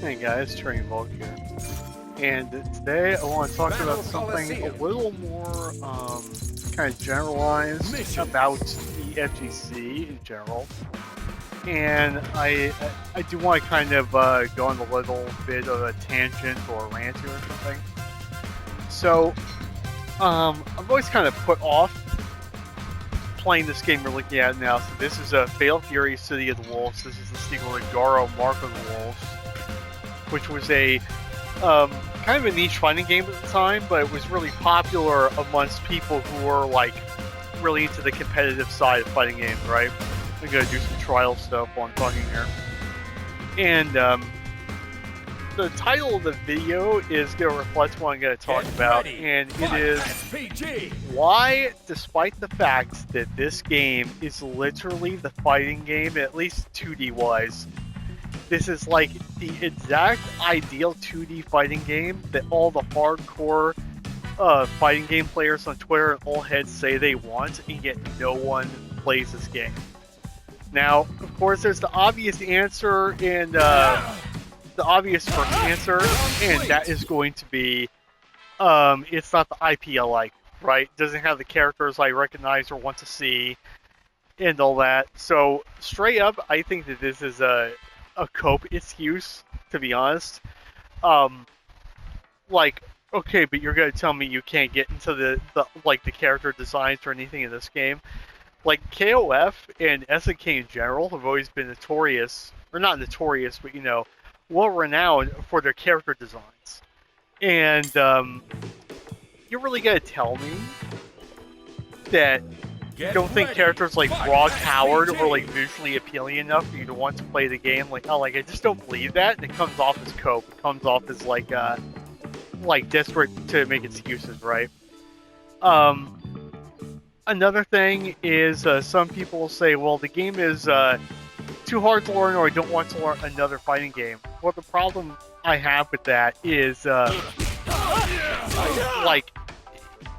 Hey guys, Train Volk here. And today I want to talk about something a little more kind of generalized about the FGC in general. And I do want to kind of go on a little bit of a tangent or a rant here or something. So, I've always kind of put off playing this game we're looking at now. So this is a Fatal Fury City of the Wolves. This is the sequel to Garo Mark of the Wolves, which was a kind of a niche fighting game at the time, but it was really popular amongst people who were like really into the competitive side of fighting games, right? I'm gonna do some trial stuff while I'm talking here. And the title of the video is gonna reflect what I'm gonna talk about, and it is why, despite the fact that this game is literally the fighting game, at least 2D wise, this is like the exact ideal 2D fighting game that all the hardcore fighting game players on Twitter and all heads say they want, and yet no one plays this game. Now, of course, there's the obvious answer and the obvious first answer, and that is going to be it's not the IP I like, right? It doesn't have the characters I recognize or want to see and all that. So, straight up, I think that this is a cope excuse, to be honest. Like, okay, but you're gonna tell me you can't get into the character designs or anything in this game. Like, KOF and SNK in general have always been notorious, or not notorious, but well renowned for their character designs. And you're really gonna tell me that you don't think characters like Broad Howard are like visually appealing enough for you to want to play the game? Like, oh, like I just don't believe that, and it comes off as cope. It comes off as like desperate to make excuses, right? Another thing is some people say, well, the game is too hard to learn, or I don't want to learn another fighting game. Well, the problem I have with that is like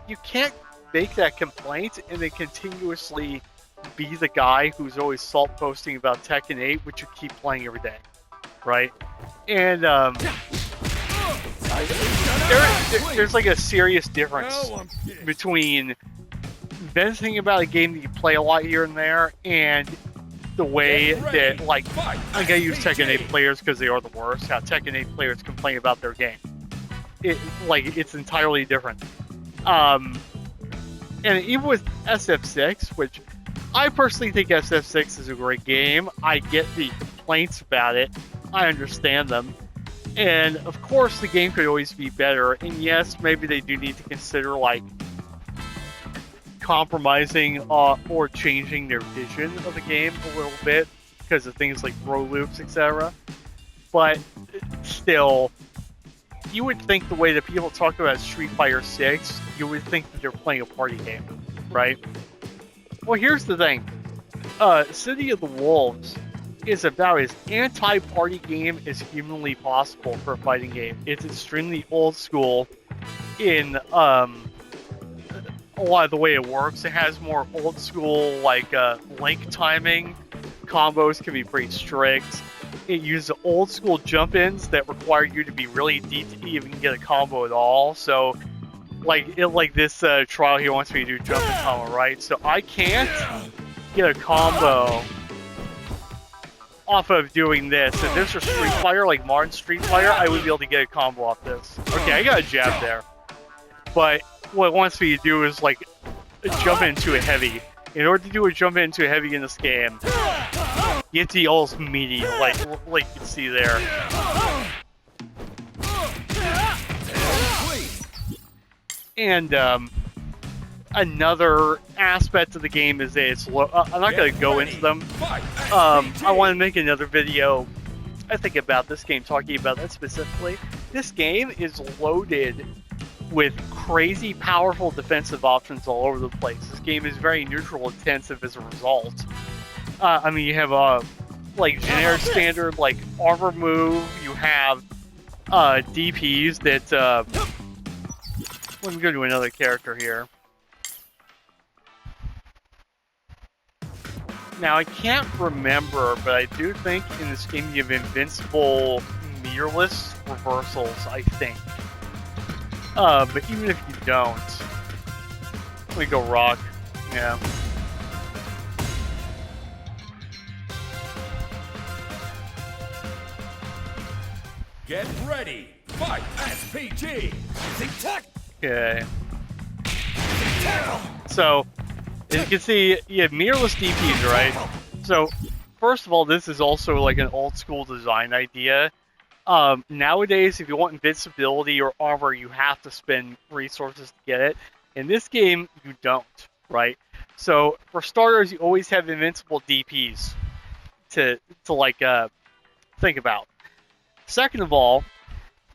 you can't make that complaint and then continuously be the guy who's always salt posting about Tekken 8, which you keep playing every day, right? And there's like a serious difference between venting about a game that you play a lot here and there and the way that, like, I'm gonna use Tekken 8 players because they are the worst. How Tekken 8 players complain about their game. It's entirely different. And even with SF6, which I personally think SF6 is a great game, I get the complaints about it. I understand them. And of course, the game could always be better. And yes, maybe they do need to consider, like, compromising or changing their vision of the game a little bit because of things like throw loops, etc. But still, you would think the way that people talk about Street Fighter 6, you would think that they're playing a party game, right? Well, here's the thing. City of the Wolves is about as anti-party game as humanly possible for a fighting game. It's extremely old school in a lot of the way it works. It has more old school, like, link timing. Combos can be pretty strict. It uses old school jump-ins that require you to be really deep to even get a combo at all. So, like this trial here wants me to do jump and combo, right? So I can't get a combo off of doing this. If this was Street Fighter, like modern Street Fighter, I would be able to get a combo off this. Okay, I got a jab there. But what it wants me to do is, like, jump into a heavy. In order to do a jump into a heavy in this game, you have to be almost meaty, like you can see there. And another aspect of the game is that it's low. I'm not going to go into them. I want to make another video, I think, about this game, talking about that specifically. This game is loaded with crazy powerful defensive options all over the place. This game is very neutral intensive as a result. I mean, you have like generic standard like armor move. You have DPs that. Let me go to another character here. Now, I can't remember, but I do think in this game you have invincible meterless reversals, I think. But even if you don't, let me go rock. Yeah. Get ready. Fight SPG. Okay. So, as you can see, you have mirrorless DPs, right? So, first of all, this is also like an old school design idea. Nowadays, if you want invincibility or armor, you have to spend resources to get it. In this game, you don't, right? So, for starters, you always have invincible DPs to think about. Second of all,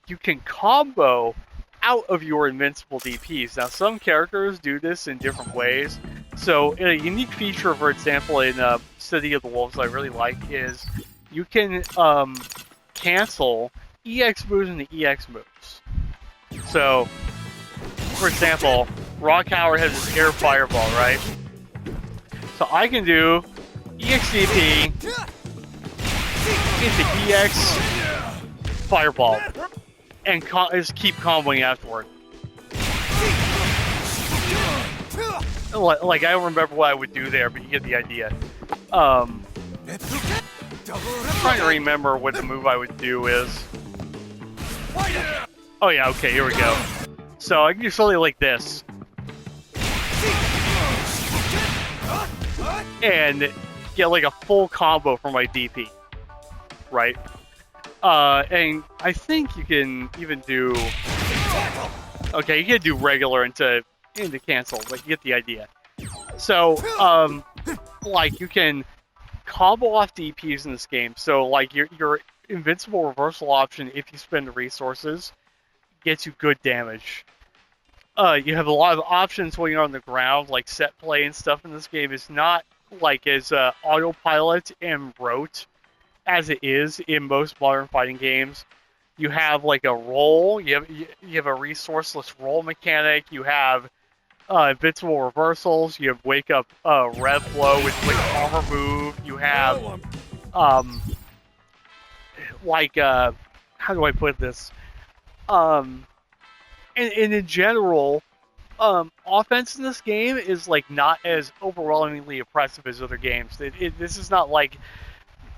you can combo out of your invincible DPs. Now, some characters do this in different ways. So, a unique feature, for example, in City of the Wolves I really like is you can cancel EX moves into EX moves. So, for example, Rock Howard has his air fireball, right? So I can do EXDP into EX fireball and just keep comboing afterward. Like I don't remember what I would do there, but you get the idea. I'm trying to remember what the move I would do is. Oh yeah, okay, here we go. So I can do something like this. And get like a full combo for my DP. Right? And I think you can even do... Okay, you can do regular into cancel, but you get the idea. So, like, you can combo off DPs in this game. So, like, your invincible reversal option, if you spend the resources, gets you good damage. You have a lot of options when you're on the ground, like set play and stuff in this game is not like as autopilot and rote as it is in most modern fighting games. You have like a roll, you have a resourceless roll mechanic, you have invincible reversals, you have wake up rev flow with like armor move, you have how do I put this? And in general, offense in this game is like not as overwhelmingly oppressive as other games. This is not like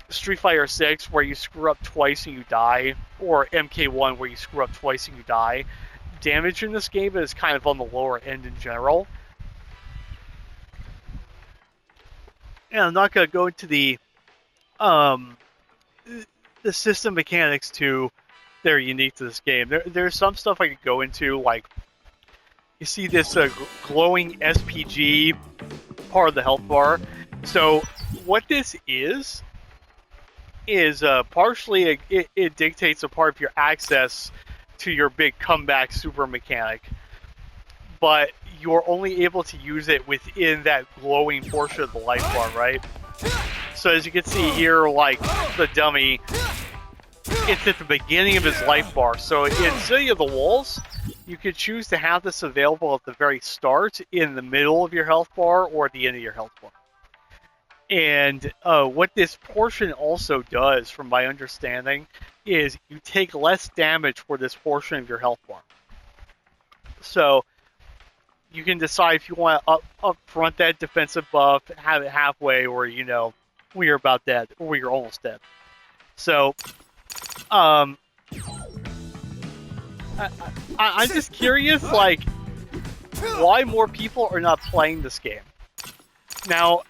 Street Fighter 6 where you screw up twice and you die, or MK1 where you screw up twice and you die. Damage in this game is kind of on the lower end in general. And I'm not going to go into the system mechanics too. They're unique to this game. There's some stuff I could go into, like you see this glowing SPG part of the health bar. So what this is partially it dictates a part of your access to your big comeback super mechanic, but you're only able to use it within that glowing portion of the life bar, right? So as you can see here, like the dummy, it's at the beginning of his life bar. So in City of the Wolves, you could choose to have this available at the very start, in the middle of your health bar, or at the end of your health bar. And what this portion also does, from my understanding, is you take less damage for this portion of your health bar. So you can decide if you want to up front that defensive buff, have it halfway, or when you're about dead, or when you're almost dead. So I'm just curious, like, why more people are not playing this game. Now,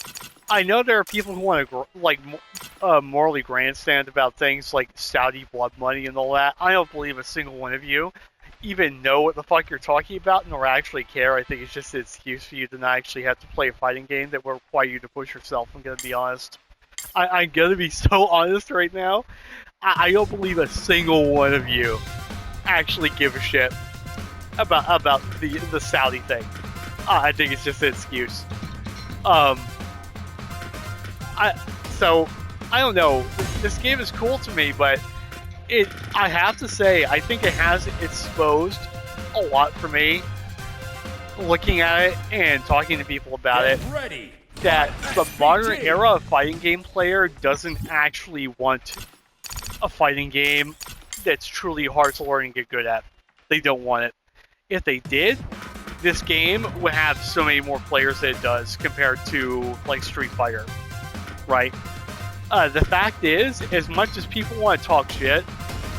I know there are people who want to morally grandstand about things like Saudi blood money and all that. I don't believe a single one of you even know what the fuck you're talking about, nor actually care. I think it's just an excuse for you to not actually have to play a fighting game that will require you to push yourself. I'm gonna be honest. I'm gonna be so honest right now. I don't believe a single one of you actually give a shit about the Saudi thing. I think it's just an excuse. I don't know. This game is cool to me, but I have to say, I think it has exposed a lot for me, looking at it and talking to people about it, that the modern era of fighting game player doesn't actually want a fighting game that's truly hard to learn and get good at. They don't want it. If they did, this game would have so many more players than it does compared to like Street Fighter, right? The fact is, as much as people want to talk shit,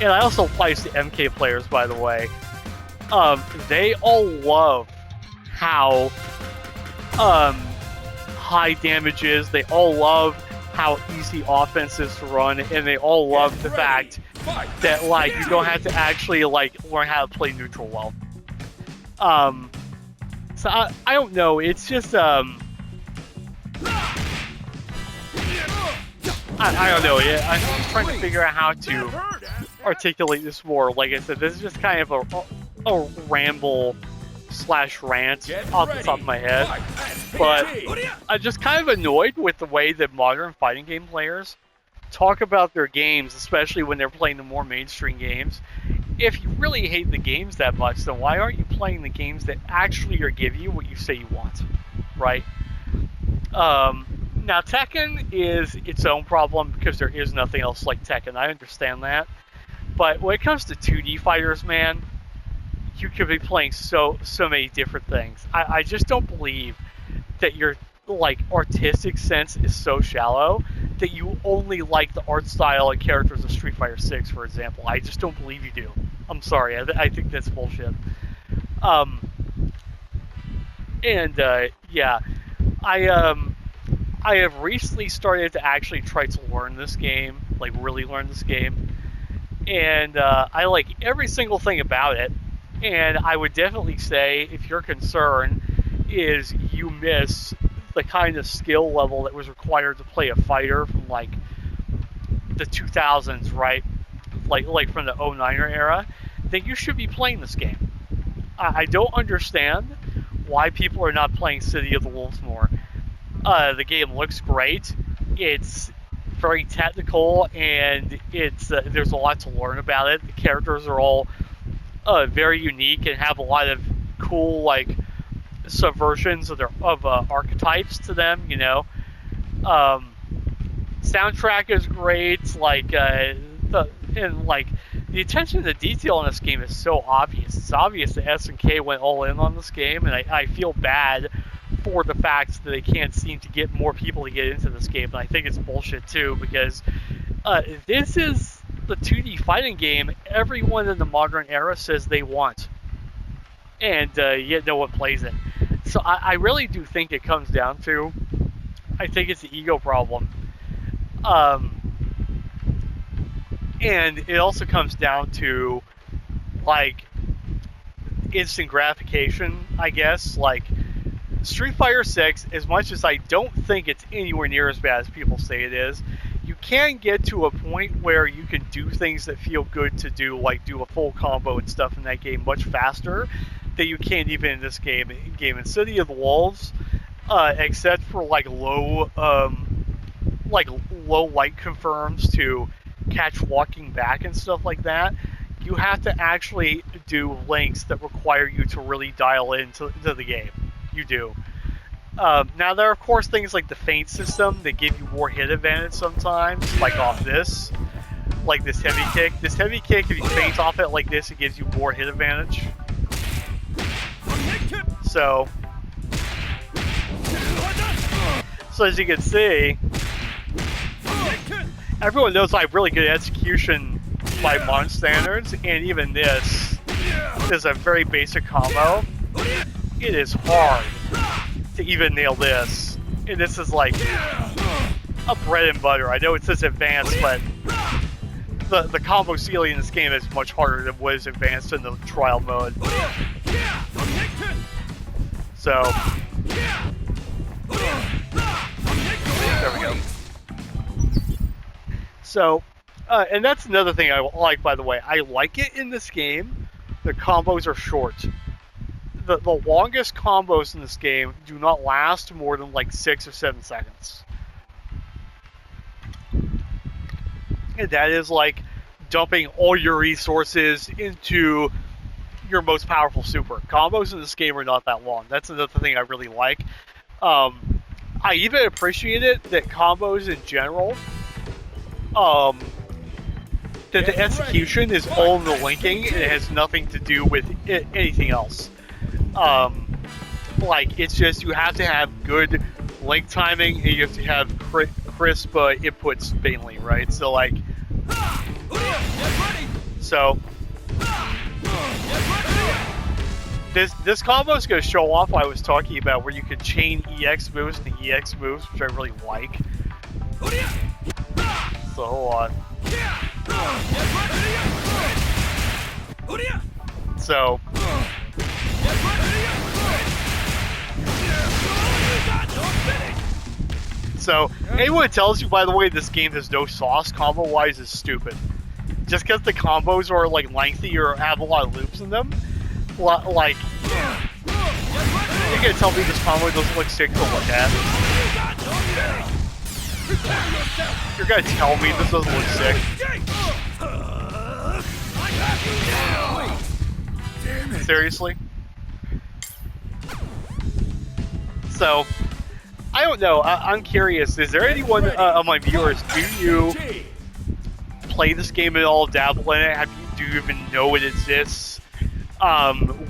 and I also applies to MK players, by the way, they all love how high damage is. They all love how easy offense is to run, and they all love the fact that like you don't have to actually like learn how to play neutral well. So I don't know. It's just I don't know. I'm just trying to figure out how to articulate this more. Like I said, this is just kind of a ramble / rant off the top of my head. But I'm just kind of annoyed with the way that modern fighting game players talk about their games, especially when they're playing the more mainstream games. If you really hate the games that much, then why aren't you playing the games that actually are giving you what you say you want, right? Now, Tekken is its own problem because there is nothing else like Tekken. I understand that. But when it comes to 2D fighters, man, you could be playing so many different things. I just don't believe that your like artistic sense is so shallow that you only like the art style and characters of Street Fighter 6, for example. I just don't believe you do. I'm sorry. I think that's bullshit. Yeah, I have recently started to actually try to learn this game, like really learn this game, and I like every single thing about it. And I would definitely say, if your concern is you miss the kind of skill level that was required to play a fighter from like the 2000s, right? Like from the 09er era, then you should be playing this game. I don't understand why people are not playing City of the Wolves more. The game looks great. It's very technical, and it's there's a lot to learn about it. The characters are all very unique and have a lot of cool like subversions of their archetypes to them. You know, soundtrack is great. Like the attention to detail in this game is so obvious. It's obvious that SNK went all in on this game, and I feel bad for the fact that they can't seem to get more people to get into this game. And I think it's bullshit too, because this is the 2D fighting game everyone in the modern era says they want, and yet no one plays it. So I really do think it comes down to, I think it's the ego problem, and it also comes down to like instant gratification, I guess. Like Street Fighter 6, as much as I don't think it's anywhere near as bad as people say it is, you can get to a point where you can do things that feel good to do, like do a full combo and stuff in that game much faster than you can even in this game. In City of the Wolves, except for like low light confirms to catch walking back and stuff like that, you have to actually do links that require you to really dial into the game. You do. Now, there are, of course, things like the feint system that give you more hit advantage sometimes, like off this. Like this heavy kick. This heavy kick, if you feint off it like this, it gives you more hit advantage. So as you can see, everyone knows I have really good execution by modern standards, and even this is a very basic combo. It is hard to even nail this, and this is like a bread and butter. I know it says advanced, but the combo ceiling in this game is much harder than what is advanced in the trial mode. So there we go. So and that's another thing I like, by the way. I like it in this game. The combos are short. The longest combos in this game do not last more than like 6 or 7 seconds. And that is like dumping all your resources into your most powerful super. Combos in this game are not that long. That's another thing I really like. I even appreciate it that combos in general that the execution is all in the linking, and it has nothing to do with anything else. Like, it's just you have to have good link timing, and you have to have crisp inputs mainly, right? So, like, this combo is going to show off what I was talking about, where you can chain EX moves to EX moves, which I really like. So, hold on. So, anyone that tells you, by the way, this game has no sauce combo-wise is stupid. Just because the combos are, like, lengthy or have a lot of loops in them, like, you're gonna tell me this combo doesn't look sick to look at? You're gonna tell me this doesn't look sick? Seriously? So, I don't know. I'm curious. Is there anyone of my viewers, do you play this game at all, dabble in it? Do you even know it exists?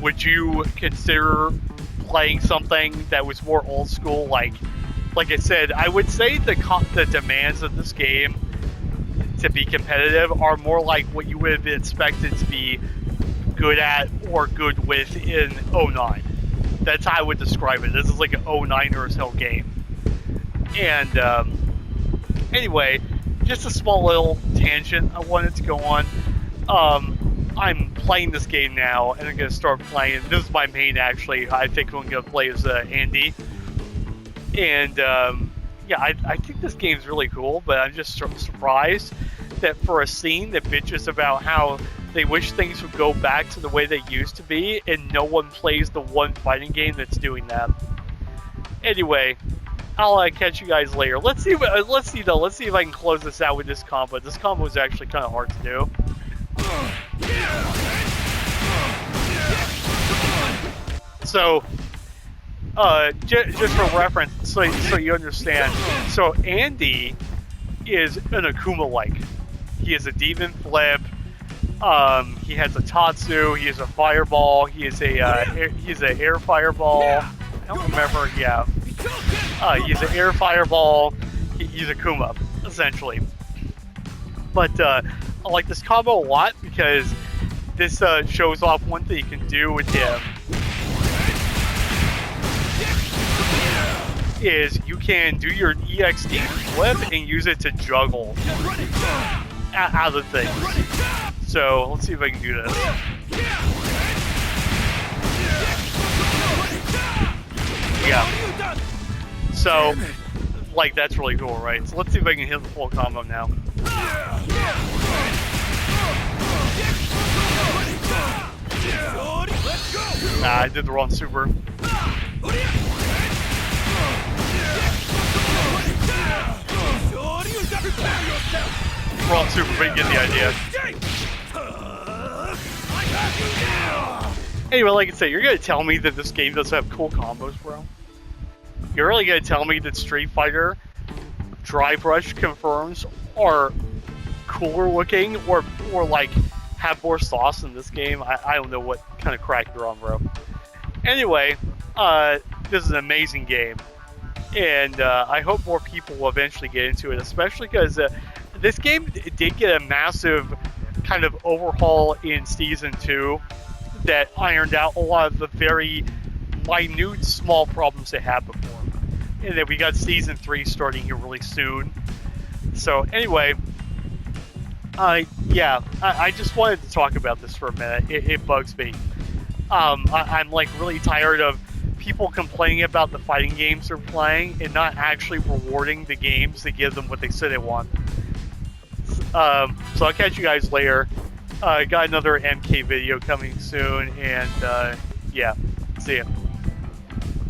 Would you consider playing something that was more old school? Like I said, I would say the demands of this game to be competitive are more like what you would have been expected to be good at or good with in 09. That's how I would describe it. This is like an 09er as hell game. And anyway, just a small little tangent I wanted to go on. I'm playing this game now, and I'm going to start playing. This is my main, actually. I think I'm going to play as Andy. And, yeah, I think this game's really cool, but I'm just surprised that for a scene that bitches about how they wish things would go back to the way they used to be, and no one plays the one fighting game that's doing that. Anyway, I'll catch you guys later. Let's see if I can close this out with this combo. This combo is actually kind of hard to do. So, just for reference, so you understand. So Andy is an Akuma-like. He is a demon flip. He has a Tatsu. He is a fireball. He is he's an air fireball. I don't remember. Yeah. He's an air fireball. He's a Akuma, essentially. But I like this combo a lot because this shows off one thing you can do with him. Is you can do your EXD flip and use it to juggle other things. So let's see if I can do this. Yeah. So, like, that's really cool, right? So let's see if I can hit the full combo now. Nah, I did the wrong super. Wrong super, but you get the idea. Anyway, like I said, you're gonna tell me that this game doesn't have cool combos, bro? You're really gonna tell me that Street Fighter Dry Brush confirms are cooler looking or like have more sauce in this game? I don't know what kind of crack you're on, bro. Anyway, this is an amazing game, and I hope more people will eventually get into it, especially because this game did get a massive kind of overhaul in Season 2 that ironed out a lot of the very minute, small problems they had before. And then we got Season 3 starting here really soon. So anyway, yeah, I just wanted to talk about this for a minute. It bugs me. I'm like really tired of people complaining about the fighting games they're playing and not actually rewarding the games that give them what they say they want. So I'll catch you guys later. Got another MK video coming soon, and yeah, see ya.